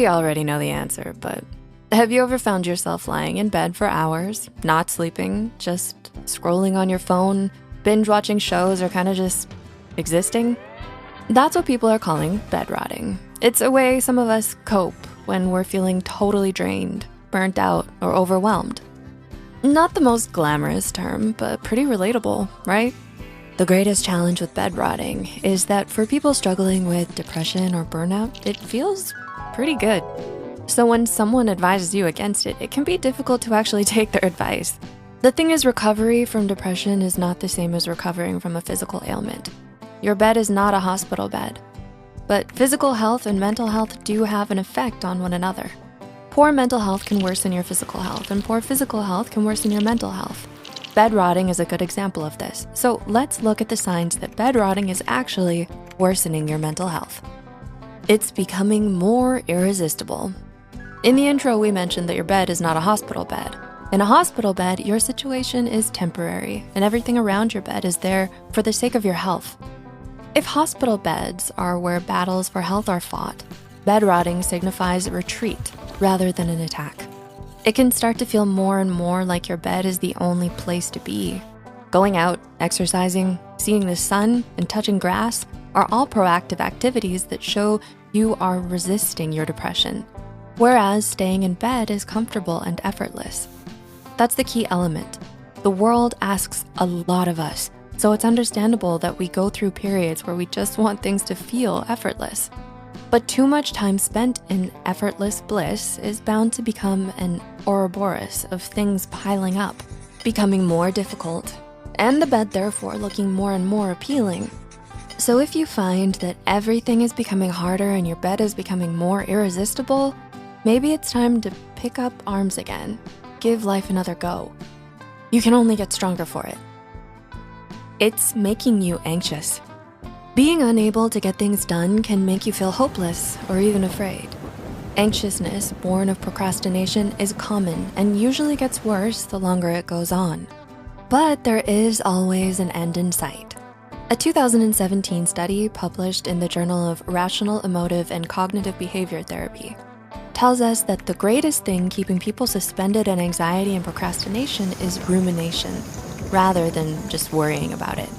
We already know the answer, but have you ever found yourself lying in bed for hours, not sleeping, just scrolling on your phone, binge watching shows, or kind of just existing? That's what people are calling bed rotting. It's a way some of us cope when we're feeling totally drained, burnt out, or overwhelmed. Not the most glamorous term, but pretty relatable, right? The greatest challenge with bed rotting is that for people struggling with depression or burnout, it feels pretty good. So when someone advises you against it, it can be difficult to actually take their advice. The thing is, recovery from depression is not the same as recovering from a physical ailment. Your bed is not a hospital bed. But physical health and mental health do have an effect on one another. Poor mental health can worsen your physical health, and poor physical health can worsen your mental health. Bed rotting is a good example of this. So let's look at the signs that bed rotting is actually worsening your mental health. It's becoming more irresistible. In the intro, we mentioned that your bed is not a hospital bed. In a hospital bed, your situation is temporary, and everything around your bed is there for the sake of your health. If hospital beds are where battles for health are fought, bed rotting signifies retreat rather than an attack. It can start to feel more and more like your bed is the only place to be. Going out, exercising, seeing the sun, and touching grass are all proactive activities that show you are resisting your depression, whereas staying in bed is comfortable and effortless. That's the key element. The world asks a lot of us, so it's understandable that we go through periods where we just want things to feel effortless. But too much time spent in effortless bliss is bound to become an Ouroboros of things piling up, becoming more difficult, and the bed therefore looking more and more appealing. So if you find that everything is becoming harder and your bed is becoming more irresistible, maybe it's time to pick up arms again, give life another go. You can only get stronger for it. It's making you anxious. Being unable to get things done can make you feel hopeless or even afraid. Anxiousness, born of procrastination, is common and usually gets worse the longer it goes on. But there is always an end in sight. A 2017 study published in the Journal of Rational, Emotive, and Cognitive Behavior Therapy tells us that the greatest thing keeping people suspended in anxiety and procrastination is rumination, rather than just worrying about it.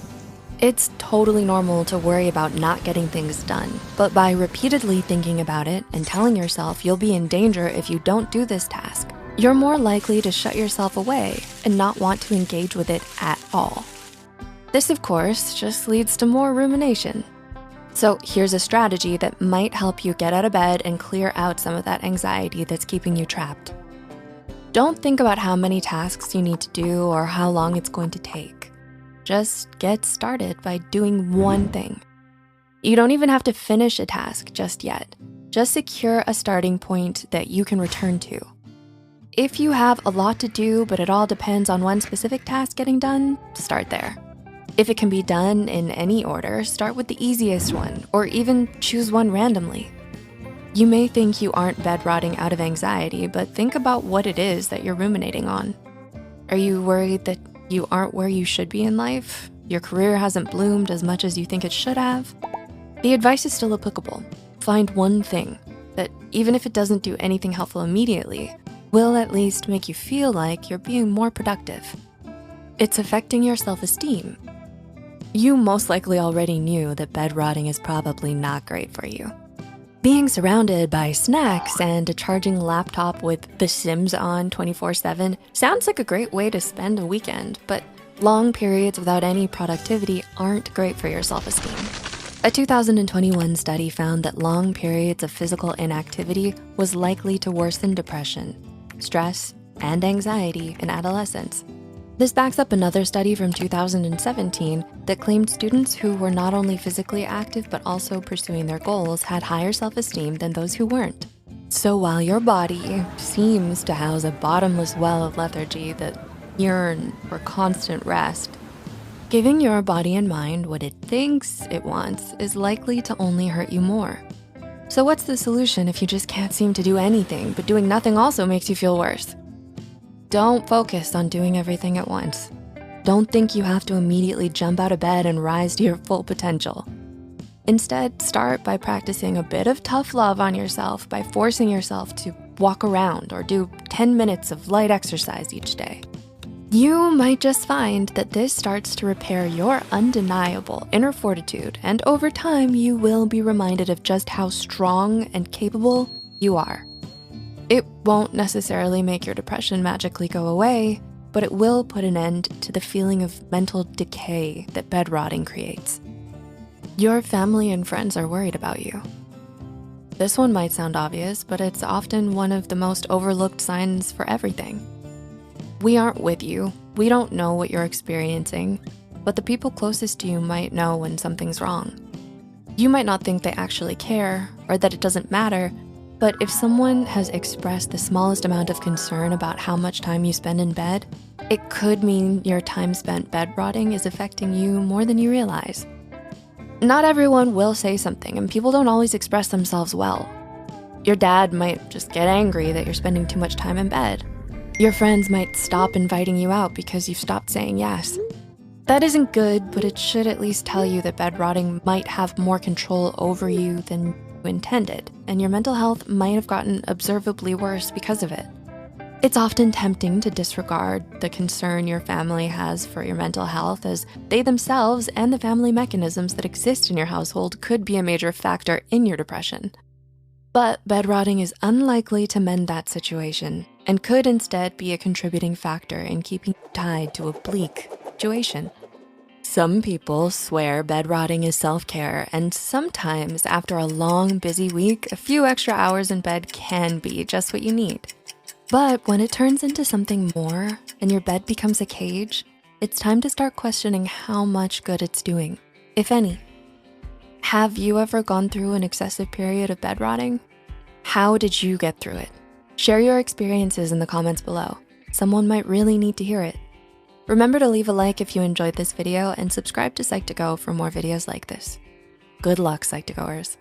It's totally normal to worry about not getting things done, but by repeatedly thinking about it and telling yourself you'll be in danger if you don't do this task, you're more likely to shut yourself away and not want to engage with it at all. This, of course, just leads to more rumination. So here's a strategy that might help you get out of bed and clear out some of that anxiety that's keeping you trapped. Don't think about how many tasks you need to do or how long it's going to take. Just get started by doing one thing. You don't even have to finish a task just yet. Just secure a starting point that you can return to. If you have a lot to do, but it all depends on one specific task getting done, start there. If it can be done in any order, start with the easiest one, or even choose one randomly. You may think you aren't bed rotting out of anxiety, but think about what it is that you're ruminating on. Are you worried that you aren't where you should be in life? Your career hasn't bloomed as much as you think it should have? The advice is still applicable. Find one thing that, even if it doesn't do anything helpful immediately, will at least make you feel like you're being more productive. It's affecting your self-esteem. You most likely already knew that bed rotting is probably not great for you. Being surrounded by snacks and a charging laptop with The Sims on 24/7 sounds like a great way to spend a weekend, but long periods without any productivity aren't great for your self-esteem. A 2021 study found that long periods of physical inactivity was likely to worsen depression, stress, and anxiety in adolescents. This backs up another study from 2017 that claimed students who were not only physically active but also pursuing their goals had higher self-esteem than those who weren't. So while your body seems to house a bottomless well of lethargy that yearn for constant rest, giving your body and mind what it thinks it wants is likely to only hurt you more. So what's the solution if you just can't seem to do anything, but doing nothing also makes you feel worse? Don't focus on doing everything at once. Don't think you have to immediately jump out of bed and rise to your full potential. Instead, start by practicing a bit of tough love on yourself by forcing yourself to walk around or do 10 minutes of light exercise each day. You might just find that this starts to repair your undeniable inner fortitude, and over time, you will be reminded of just how strong and capable you are. It won't necessarily make your depression magically go away, but it will put an end to the feeling of mental decay that bed rotting creates. Your family and friends are worried about you. This one might sound obvious, but it's often one of the most overlooked signs for everything. We aren't with you. We don't know what you're experiencing, but the people closest to you might know when something's wrong. You might not think they actually care or that it doesn't matter, but if someone has expressed the smallest amount of concern about how much time you spend in bed, it could mean your time spent bed rotting is affecting you more than you realize. Not everyone will say something, and people don't always express themselves well. Your dad might just get angry that you're spending too much time in bed. Your friends might stop inviting you out because you've stopped saying yes. That isn't good, but it should at least tell you that bed rotting might have more control over you than you intended, and your mental health might have gotten observably worse because of it. It's often tempting to disregard the concern your family has for your mental health, as they themselves and the family mechanisms that exist in your household could be a major factor in your depression. But bed rotting is unlikely to mend that situation and could instead be a contributing factor in keeping you tied to a bleak situation. Some people swear bed rotting is self-care, and sometimes after a long, busy week, a few extra hours in bed can be just what you need. But when it turns into something more and your bed becomes a cage, it's time to start questioning how much good it's doing, if any. Have you ever gone through an excessive period of bed rotting? How did you get through it? Share your experiences in the comments below. Someone might really need to hear it. Remember to leave a like if you enjoyed this video and subscribe to Psych2Go for more videos like this. Good luck, Psych2Goers.